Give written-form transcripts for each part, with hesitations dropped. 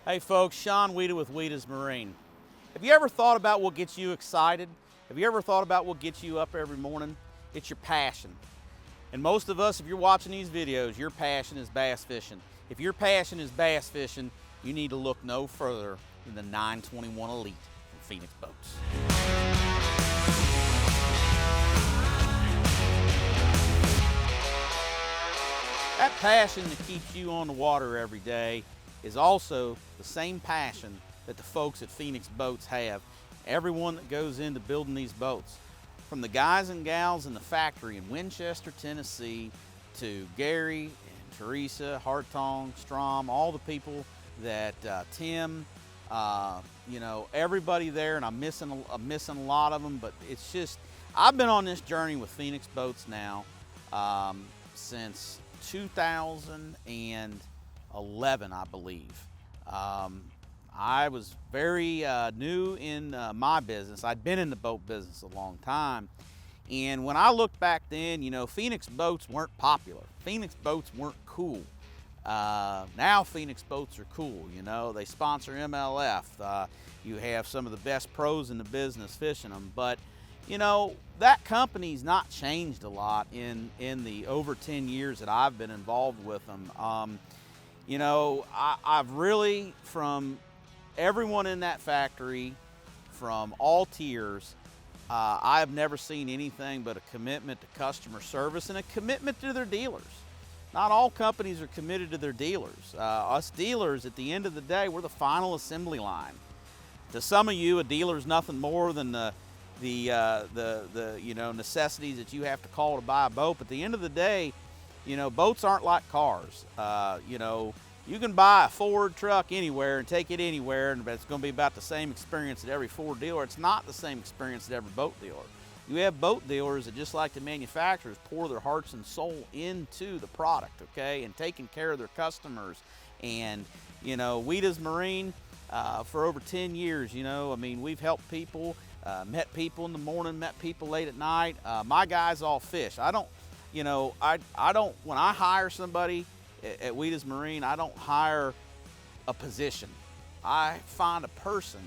Hey folks, Sean Wieda with Wieda's Marine. Have you ever thought about what gets you excited? Have you ever thought about what gets you up every morning? It's your passion. And most of us, if you're watching these videos, your passion is bass fishing. If your passion is bass fishing, you need to look no further than the 921 Elite from Phoenix Boats. That passion that keeps you on the water every day is also the same passion that the folks at Phoenix Boats have. Everyone that goes into building these boats, from the guys and gals in the factory in Winchester, Tennessee, to Gary and Teresa, Hartong, Strom, all the people that Tim, everybody there, and I'm missing a lot of them, but it's just, I've been on this journey with Phoenix Boats now since 2011, I believe. I was very new in my business. I'd been in the boat business a long time. And when I look back then, Phoenix Boats weren't popular. Phoenix Boats weren't cool. Now Phoenix Boats are cool, They sponsor MLF. You have some of the best pros in the business fishing them. But, that company's not changed a lot in the over 10 years that I've been involved with them. I've really, from everyone in that factory, from all tiers, I've never seen anything but a commitment to customer service and a commitment to their dealers. Not all companies are committed to their dealers. Us dealers, at the end of the day, we're the final assembly line. To some of you, a dealer is nothing more than the necessities that you have to call to buy a boat. But at the end of the day, boats aren't like cars. You can buy a Ford truck anywhere and take it anywhere, but it's going to be about the same experience at every Ford dealer. It's not the same experience at every boat dealer. You have boat dealers that, just like the manufacturers, pour their hearts and soul into the product, okay, and taking care of their customers. And, Wieda's Marine, for over 10 years, we've helped people, met people in the morning, met people late at night. My guys all fish. I don't, when I hire somebody at Wieda's Marine, I don't hire a position. I find a person,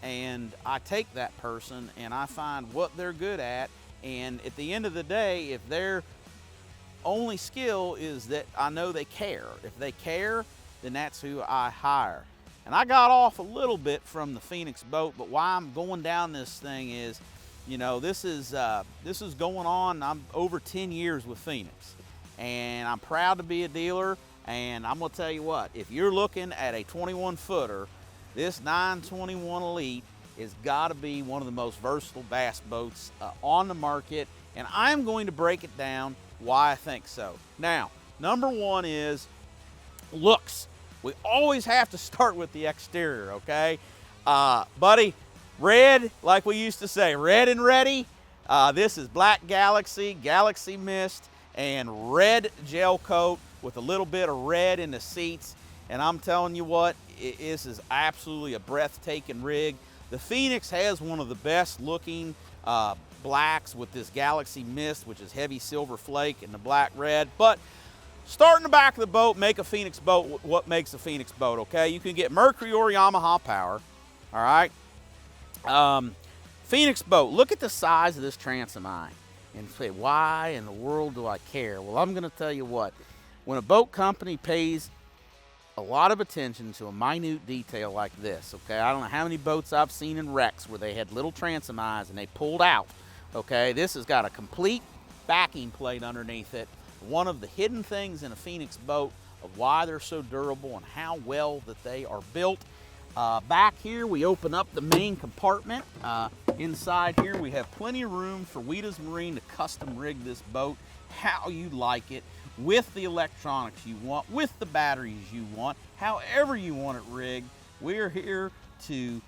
and I take that person and I find what they're good at. And at the end of the day, if their only skill is that I know they care, if they care, then that's who I hire. And I got off a little bit from the Phoenix Boat, but why I'm going down this thing is, this is going on. I'm over 10 years with Phoenix, and I'm proud to be a dealer. And I'm gonna tell you what, if you're looking at a 21 footer, this 921 Elite has got to be one of the most versatile bass boats on the market. And I'm going to break it down why I think so. Now, number one is looks. We always have to start with the exterior, okay? Buddy, red, like we used to say, red and ready. This is Black Galaxy, Galaxy Mist, and red gel coat with a little bit of red in the seats. And I'm telling you what, this is absolutely a breathtaking rig. The Phoenix has one of the best looking blacks with this Galaxy Mist, which is heavy silver flake, and the black red. But start in the back of the boat, make a Phoenix boat what makes a Phoenix boat, okay? You can get Mercury or Yamaha power, all right? Phoenix boat, look at the size of this transom eye and say, why in the world do I care? Well, I'm gonna tell you what, when a boat company pays a lot of attention to a minute detail like this, okay? I don't know how many boats I've seen in wrecks where they had little transom eyes and they pulled out, okay? This has got a complete backing plate underneath it. One of the hidden things in a Phoenix boat of why they're so durable and how well that they are built. Back here, we open up the main compartment. Inside here, we have plenty of room for Wieda's Marine to custom rig this boat how you like it, with the electronics you want, with the batteries you want, however you want it rigged. We're here to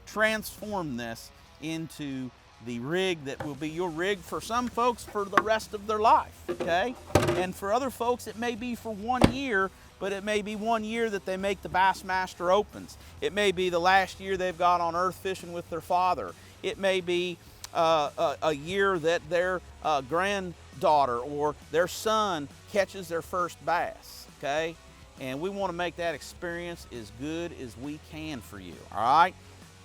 transform this into the rig that will be your rig for some folks for the rest of their life, okay? And for other folks, it may be for 1 year, but it may be 1 year that they make the Bassmaster Opens. It may be the last year they've got on earth fishing with their father. It may be a year that their granddaughter or their son catches their first bass, okay? and we want to make that experience as good as we can for you, all right?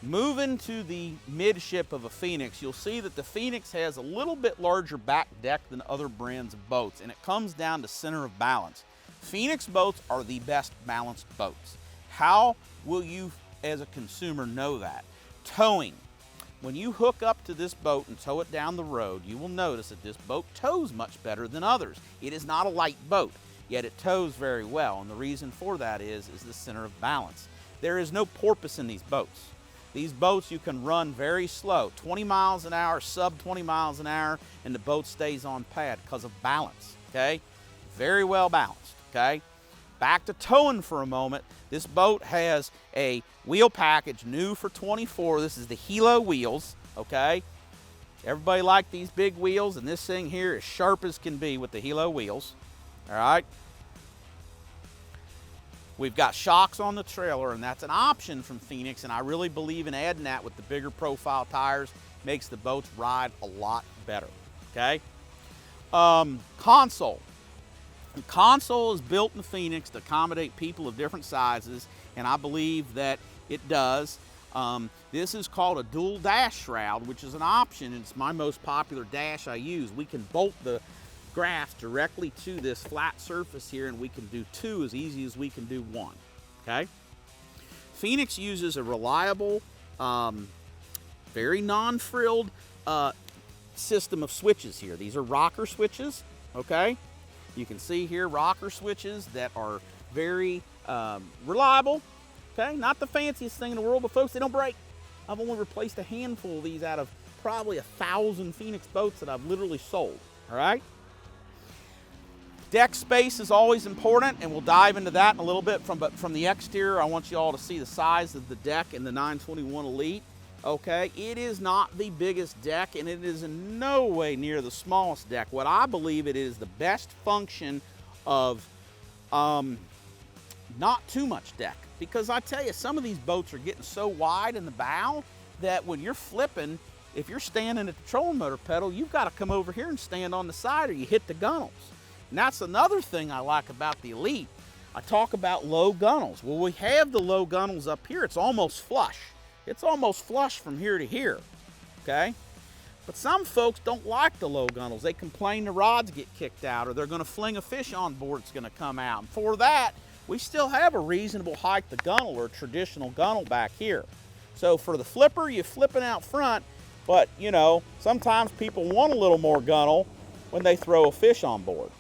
Moving to the midship of a Phoenix, you'll see that the Phoenix has a little bit larger back deck than other brands of boats, and it comes down to center of balance. Phoenix boats are the best balanced boats. How will you, as a consumer, know that? Towing. When you hook up to this boat and tow it down the road, you will notice that this boat tows much better than others. It is not a light boat, yet it tows very well, and the reason for that is the center of balance. There is no porpoise in these boats. These boats you can run very slow, 20 miles an hour, sub 20 miles an hour, and the boat stays on pad because of balance, okay? Very well balanced, okay? Back to towing for a moment. This boat has a wheel package new for 24. This is the Hilo wheels, okay? Everybody likes these big wheels, and this thing here is sharp as can be with the Hilo wheels, all right? We've got shocks on the trailer, and that's an option from Phoenix, and I really believe in adding that with the bigger profile tires. Makes the boats ride a lot better, okay? Console. The console is built in the Phoenix to accommodate people of different sizes, and I believe that it does. This is called a dual dash shroud, which is an option. It's my most popular dash I use. We can bolt the graphs directly to this flat surface here, and we can do two as easy as we can do one, okay? Phoenix uses a reliable, very non-frilled system of switches here. These are rocker switches, okay? You can see here rocker switches that are very reliable, okay? Not the fanciest thing in the world, but folks, they don't break. I've only replaced a handful of these out of probably 1,000 Phoenix boats that I've literally sold, all right? Deck space is always important, and we'll dive into that in a little bit. But from the exterior, I want you all to see the size of the deck in the 921 Elite. Okay, it is not the biggest deck, and it is in no way near the smallest deck. What I believe it is the best function of not too much deck. Because I tell you, some of these boats are getting so wide in the bow that when you're flipping, if you're standing at the trolling motor pedal, you've got to come over here and stand on the side or you hit the gunnels. And that's another thing I like about the Elite. I talk about low gunnels. Well, we have the low gunnels up here. It's almost flush. It's almost flush from here to here, okay? But some folks don't like the low gunnels. They complain the rods get kicked out, or they're gonna fling a fish on board that's gonna come out. And for that, we still have a reasonable height to gunnel, or a traditional gunnel back here. So for the flipper, you're flipping out front, but you know, sometimes people want a little more gunnel when they throw a fish on board.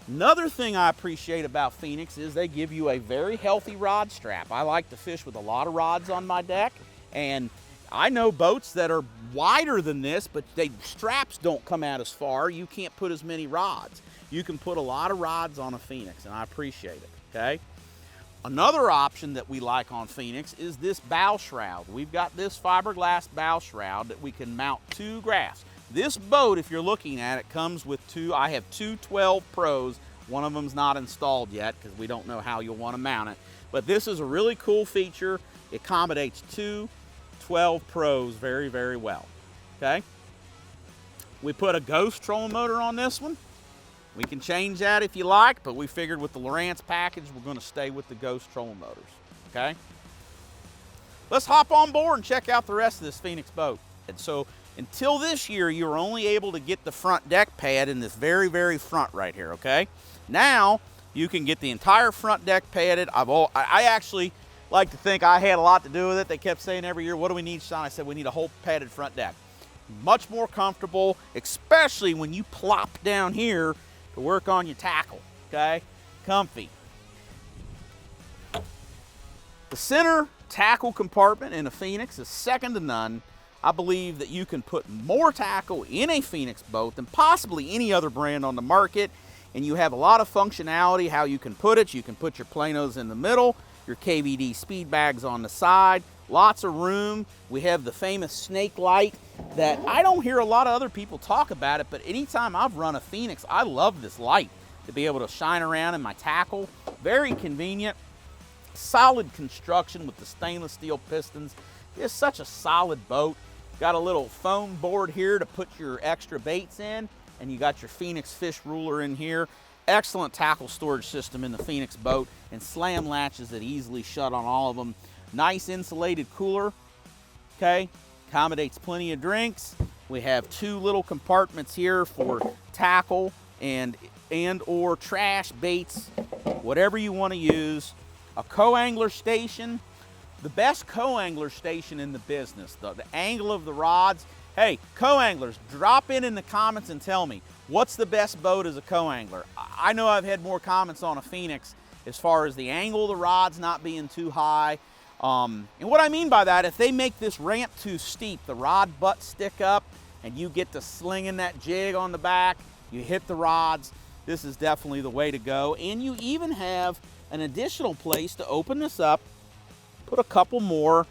Another thing I appreciate about Phoenix is they give you a very healthy rod strap. I like to fish with a lot of rods on my deck, and I know boats that are wider than this, but straps don't come out as far. You can't put as many rods. You can put a lot of rods on a Phoenix, and I appreciate it, okay? Another option that we like on Phoenix is this bow shroud. We've got this fiberglass bow shroud that we can mount 2 graphs. This boat, if you're looking at it, comes with I have two 12 Pros. One of them's not installed yet because we don't know how you'll want to mount it. But this is a really cool feature. It accommodates 2 12 Pros very, very well, okay? We put a Ghost trolling motor on this one. We can change that if you like, but we figured with the Lowrance package, we're going to stay with the Ghost trolling motors, okay? Let's hop on board and check out the rest of this Phoenix boat. And so, until this year, you were only able to get the front deck pad in this very, very front right here, okay? Now, you can get the entire front deck padded. I actually like to think I had a lot to do with it. They kept saying every year, what do we need, Sean? I said, we need a whole padded front deck. Much more comfortable, especially when you plop down here to work on your tackle, okay? Comfy. The center tackle compartment in a Phoenix is second to none. I believe that you can put more tackle in a Phoenix boat than possibly any other brand on the market, and you have a lot of functionality how you can put it. You can put your planos in the middle, your KVD speed bags on the side, lots of room. We have the famous snake light that I don't hear a lot of other people talk about it, but anytime I've run a Phoenix, I love this light to be able to shine around in my tackle. Very convenient, solid construction with the stainless steel pistons. It's such a solid boat. Got a little foam board here to put your extra baits in, and you got your Phoenix fish ruler in here. Excellent tackle storage system in the Phoenix boat, and slam latches that easily shut on all of them. Nice insulated cooler, okay? Accommodates plenty of drinks. We have 2 little compartments here for tackle and or trash, baits, whatever you want to use. A co-angler station, the best co-angler station in the business. The angle of the rods. Hey, co-anglers, drop in the comments and tell me, what's the best boat as a co-angler? I know I've had more comments on a Phoenix as far as the angle of the rods not being too high. And what I mean by that, if they make this ramp too steep, the rod butts stick up and you get to slinging that jig on the back, you hit the rods, this is definitely the way to go. And you even have an additional place to open this up, put a couple more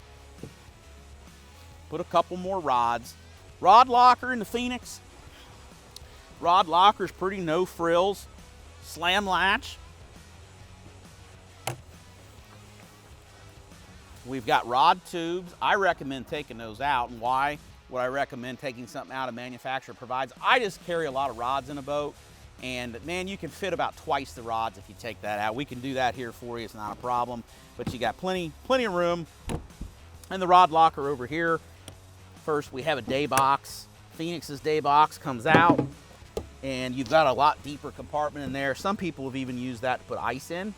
rods. Rod locker in the Phoenix. Rod locker's pretty no frills. Slam latch. We've got rod tubes. I recommend taking those out. And why would I recommend taking something out a manufacturer provides? I just carry a lot of rods in a boat, and man, you can fit about twice the rods if you take that out. We can do that here for you, it's not a problem. But you got plenty of room. And the rod locker over here. First, we have a day box. Phoenix's day box comes out, and you've got a lot deeper compartment in there. Some people have even used that to put ice in,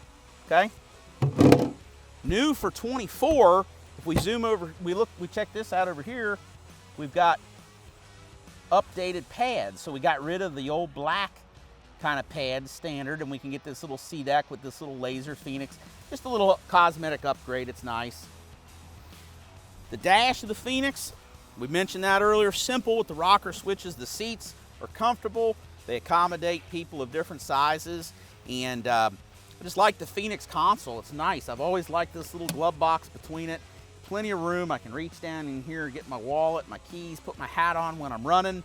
okay? New for 24, if we zoom over, we check this out over here, we've got updated pads. So we got rid of the old black kind of pad standard, and we can get this little sea deck with this little laser Phoenix. Just a little cosmetic upgrade, it's nice. The dash of the Phoenix, we mentioned that earlier, simple with the rocker switches. The seats are comfortable. They accommodate people of different sizes. And I just like the Phoenix console. It's nice. I've always liked this little glove box between it. Plenty of room. I can reach down in here, get my wallet, my keys, put my hat on when I'm running.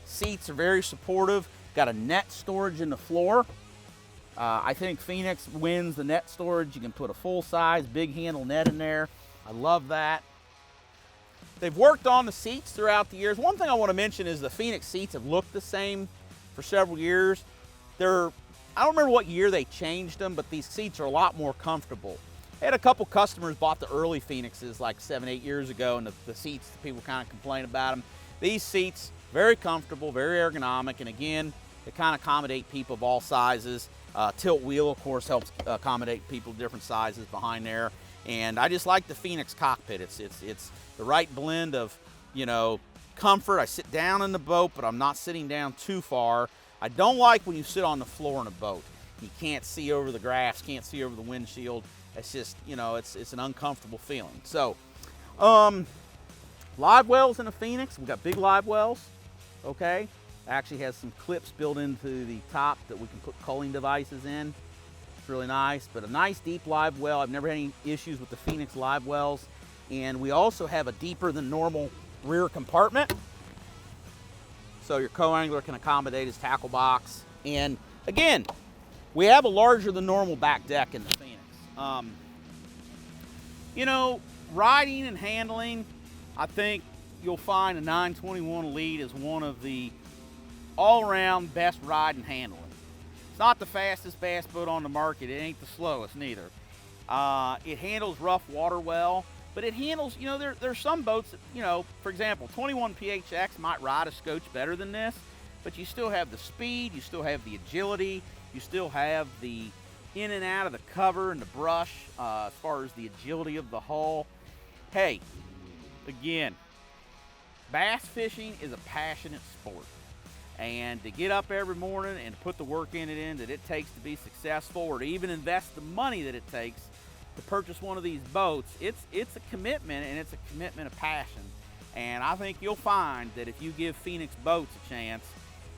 Seats are very supportive. Got a net storage in the floor. I think Phoenix wins the net storage. You can put a full-size, big handle net in there. I love that. They've worked on the seats throughout the years. One thing I want to mention is the Phoenix seats have looked the same for several years. I don't remember what year they changed them, but these seats are a lot more comfortable. I had a couple customers bought the early Phoenixes like 7-8 years ago, and the seats, people kind of complain about them. These seats, very comfortable, very ergonomic, and again, they kind of accommodate people of all sizes. Tilt wheel, of course, helps accommodate people of different sizes behind there. And I just like the Phoenix cockpit. It's the right blend of, you know, comfort. I sit down in the boat, but I'm not sitting down too far. I don't like when you sit on the floor in a boat. You can't see over the grass, can't see over the windshield. It's just, you know, it's an uncomfortable feeling. So, live wells in a Phoenix. We've got big live wells, okay? Actually has some clips built into the top that we can put culling devices in. It's really nice, but a nice deep live well. I've never had any issues with the Phoenix live wells. And we also have a deeper than normal rear compartment. So your co-angler can accommodate his tackle box. And again, we have a larger than normal back deck in the Phoenix. You know, riding and handling, I think you'll find a 921 Elite is one of the all-around best ride and handling. It's not the fastest bass boat on the market. It ain't the slowest neither. It handles rough water well, but it handles, you know, there's some boats that, you know, for example, 21 PHX might ride a scotch better than this, but you still have the speed, you still have the agility, you still have the in and out of the cover and the brush as far as the agility of the hull. Hey, again, bass fishing is a passionate sport. And to get up every morning and put the work in that it takes to be successful, or to even invest the money that it takes to purchase one of these boats, it's a commitment, and it's a commitment of passion. And I think you'll find that if you give Phoenix Boats a chance,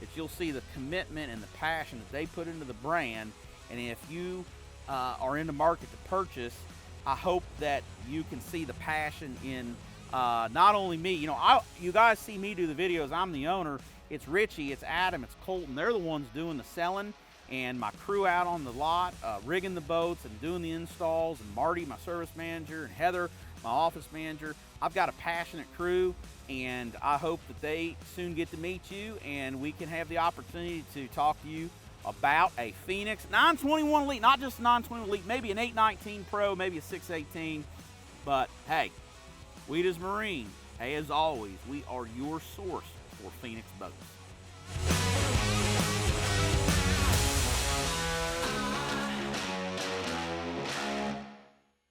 that you'll see the commitment and the passion that they put into the brand. And if you are in the market to purchase, I hope that you can see the passion in not only me. You know, you guys see me do the videos. I'm the owner. It's Richie, it's Adam, it's Colton. They're the ones doing the selling, and my crew out on the lot, rigging the boats and doing the installs, and Marty, my service manager, and Heather, my office manager. I've got a passionate crew, and I hope that they soon get to meet you, and we can have the opportunity to talk to you about a Phoenix 921 Elite, not just a 921 Elite, maybe an 819 Pro, maybe a 618. But hey, Wieda's Marine, as always, we are your source for Phoenix boats.